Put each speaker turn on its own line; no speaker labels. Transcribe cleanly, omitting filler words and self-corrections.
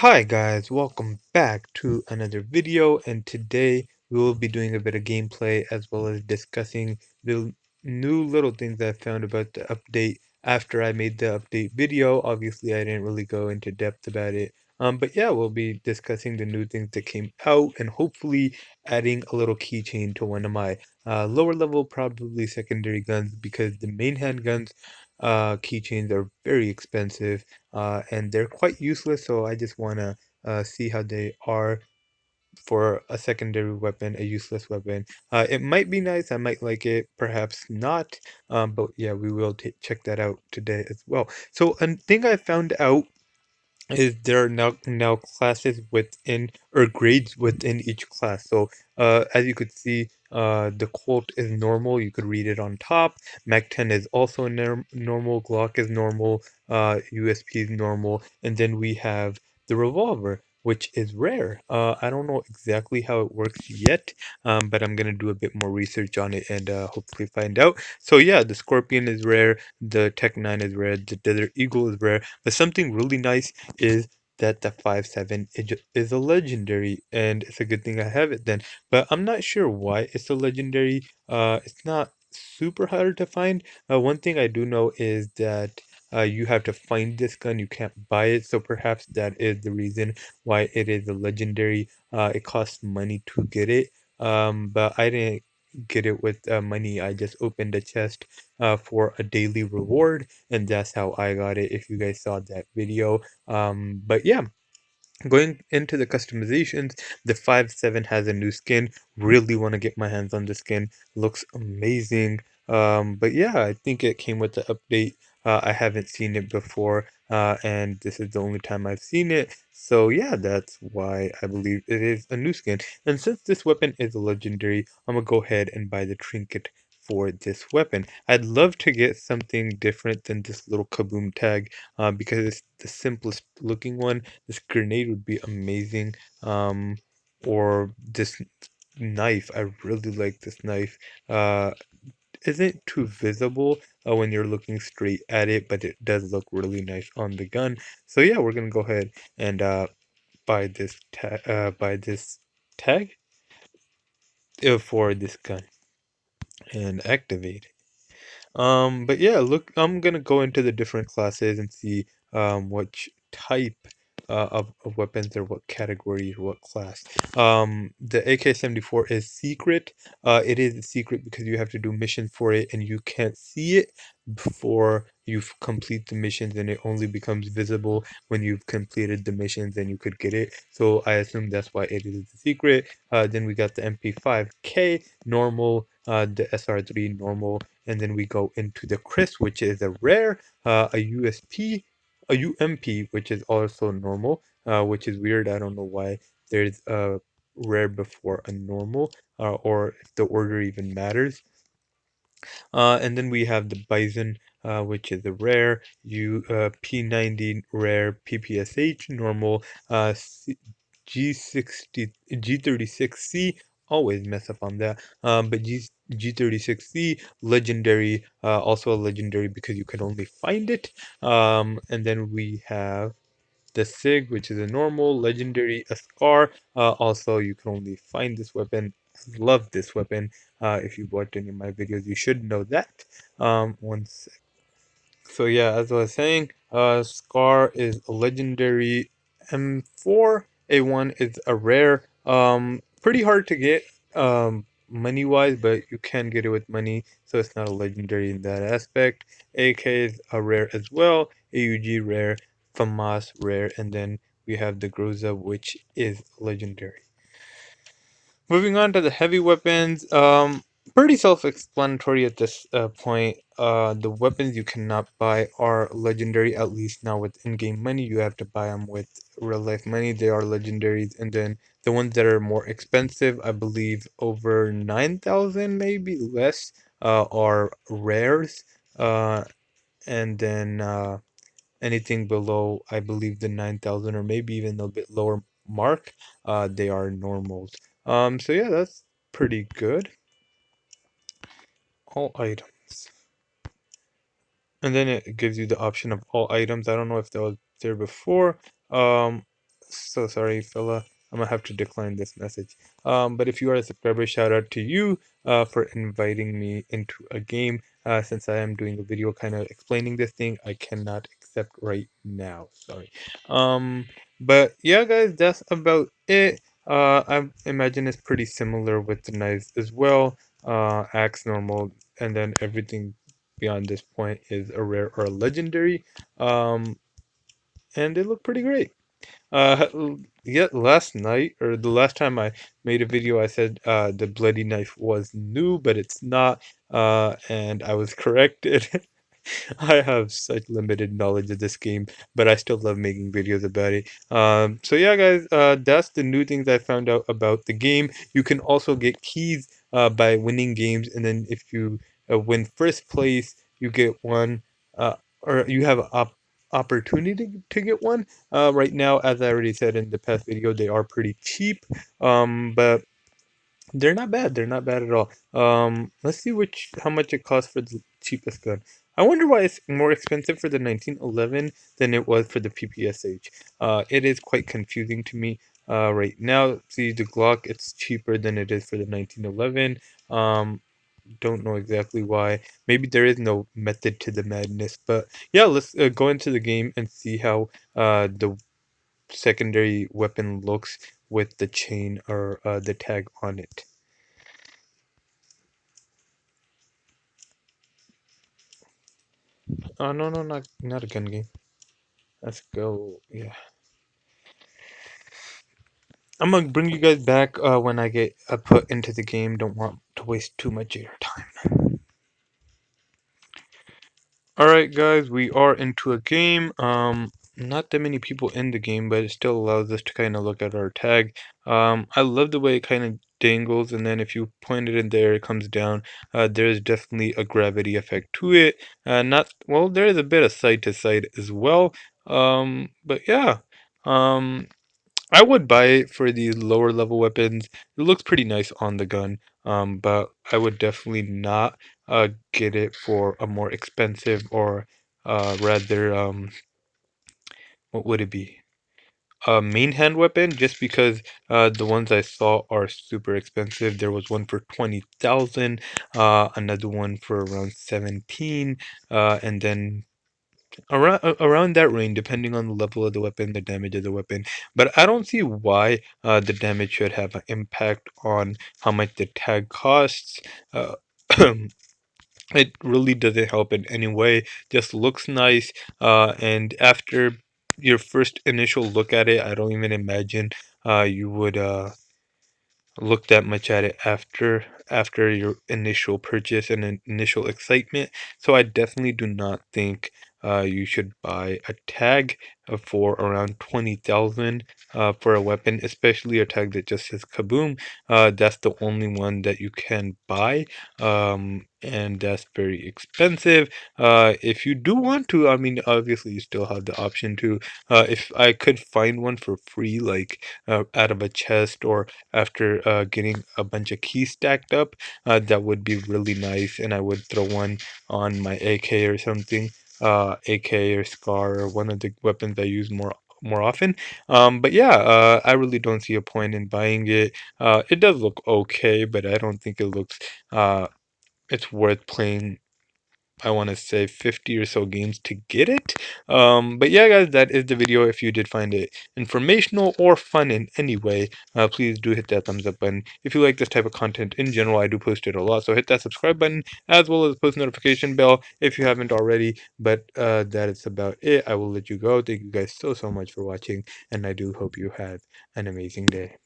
Hi guys, welcome back to another video, and today we will be doing a bit of gameplay as well as discussing the new little things I found about the update after I made the update video. Obviously I didn't really go into depth about it. But yeah, we'll be discussing the new things that came out and hopefully adding a little keychain to one of my lower level, probably secondary guns, because the main handguns keychains are very expensive and they're quite useless, so I just want to see how they are for a secondary weapon, a useless weapon. It might be nice, I might like it, perhaps not, but yeah, we will check that out today as well. So a thing I found out is there are now classes within or grades within each class. So as you could see, the Colt is normal. You could read it on top. Mac 10 is also normal. Glock is normal. USP is normal. And then we have the Revolver, which is rare. I don't know exactly how it works yet, but I'm gonna do a bit more research on it and hopefully find out. So yeah, the Scorpion is rare. The Tech 9 is rare. The Desert Eagle is rare. But something really nice is that the 5.7 is a legendary, and it's a good thing I have it then. But I'm not sure why it's a legendary. It's not super hard to find. One thing I do know is that you have to find this gun. You can't buy it, so perhaps that is the reason why it is a legendary. It costs money to get it. But I didn't get it with money. I just opened a chest for a daily reward, and that's how I got it. If you guys saw that video, but yeah, going into the customizations, the 5.7 has a new skin. Really want to get my hands on the skin. Looks amazing. But yeah, I think it came with the update. I haven't seen it before, and this is the only time I've seen it. So yeah, that's why I believe it is a new skin. And since this weapon is a legendary, I'm gonna go ahead and buy the trinket for this weapon. I'd love to get something different than this little Kaboom tag, because it's the simplest looking one. This grenade would be amazing. Or this knife. I really like this knife. Isn't too visible when you're looking straight at it, but it does look really nice on the gun. So yeah, we're gonna go ahead and buy this tag for this gun and activate it. But yeah, look, I'm gonna go into the different classes and see which type of weapons or what category or what class. The AK-74 is secret. It is secret because you have to do missions for it and you can't see it before you complete the missions, and it only becomes visible when you've completed the missions and you could get it. So I assume that's why it is a secret. Then we got the MP5K normal, the SR3 normal, and then we go into the Chris, which is a rare, a USP, a UMP, which is also normal, which is weird. I don't know why there's a rare before a normal, or if the order even matters. And then we have the Bison, which is a rare, P90 rare, PPSH normal, G60, G36C. Always mess up on that. But G36C legendary, also a legendary because you can only find it. And then we have the Sig, which is a normal, legendary, a Scar. Also, you can only find this weapon. Love this weapon. If you've watched any of my videos, you should know that. One sec. So yeah, as I was saying, Scar is a legendary M4. A1 is a rare. Pretty hard to get money wise, but you can get it with money, so it's not a legendary in that aspect. AK is a rare as well. AUG rare. FAMAS rare, and then we have the Groza, which is legendary. Moving on to the heavy weapons, pretty self-explanatory at this point. The weapons you cannot buy are legendary, at least now with in-game money. You have to buy them with real-life money. They are legendaries, and then the ones that are more expensive, I believe over 9,000, maybe less, are rares. And then anything below, I believe the 9,000 or maybe even a bit lower mark, they are normals. So yeah, that's pretty good. All items. And then it gives you the option of all items. I don't know if that was there before. Um, So sorry, fella. I'm gonna have to decline this message. But if you are a subscriber, shout out to you for inviting me into a game. Since I am doing a video kind of explaining this thing, I cannot accept right now. Sorry. But yeah, guys, that's about it. I imagine it's pretty similar with the knives as well. Axe normal, and then everything beyond this point is a rare or a legendary. Um, and they look pretty great. Uh, yeah, last night or the last time I made a video, I said the bloody knife was new, but it's not. And I was corrected. I have such limited knowledge of this game, but I still love making videos about it. So yeah, guys, that's the new things I found out about the game. You can also get keys by winning games, and then if you win first place, you get one, or you have an opportunity to get one. Right now, as I already said in the past video, they are pretty cheap. But they're not bad. They're not bad at all. Let's see how much it costs for the cheapest gun. I wonder why it's more expensive for the 1911 than it was for the PPSH. It is quite confusing to me. Right now, see the Glock, it's cheaper than it is for the 1911. Don't know exactly why. Maybe there is no method to the madness. But yeah, let's go into the game and see how the secondary weapon looks with the chain or the tag on it. Oh no, no, not a gun game. Let's go. Yeah, I'm gonna bring you guys back when I get put into the game. Don't want to waste too much of your time. All right, guys, we are into a game. Not that many people in the game, but it still allows us to kind of look at our tag. I love the way it kind of dangles, and then if you point it in there, it comes down. There is definitely a gravity effect to it. Not well, there is a bit of side to side as well. But yeah. Um, I would buy it for these lower level weapons. It looks pretty nice on the gun, but I would definitely not get it for a more expensive or rather, what would it be? A main hand weapon, just because the ones I saw are super expensive. There was one for 20,000, another one for around 17, and then around that range, depending on the level of the weapon, the damage of the weapon. But I don't see why the damage should have an impact on how much the tag costs. Uh, it really doesn't help in any way. Just looks nice. And after your first initial look at it, I don't even imagine you would look that much at it after your initial purchase and initial excitement. So I definitely do not think you should buy a tag for around 20,000 for a weapon, especially a tag that just says Kaboom. That's the only one that you can buy, and that's very expensive. If you do want to, I mean, obviously you still have the option to. If I could find one for free, like out of a chest or after getting a bunch of keys stacked up, that would be really nice, and I would throw one on my AK or something, AK or SCAR or one of the weapons I use more often. But yeah, I really don't see a point in buying it. It does look okay, but I don't think it looks it's worth playing. I want to say 50 or so games to get it. But yeah, guys, that is the video. If you did find it informational or fun in any way, please do hit that thumbs up button. If you like this type of content in general, I do post it a lot, so hit that subscribe button as well as the post notification bell if you haven't already. But that is about it. I will let you go. Thank you guys so much for watching, and I do hope you have an amazing day.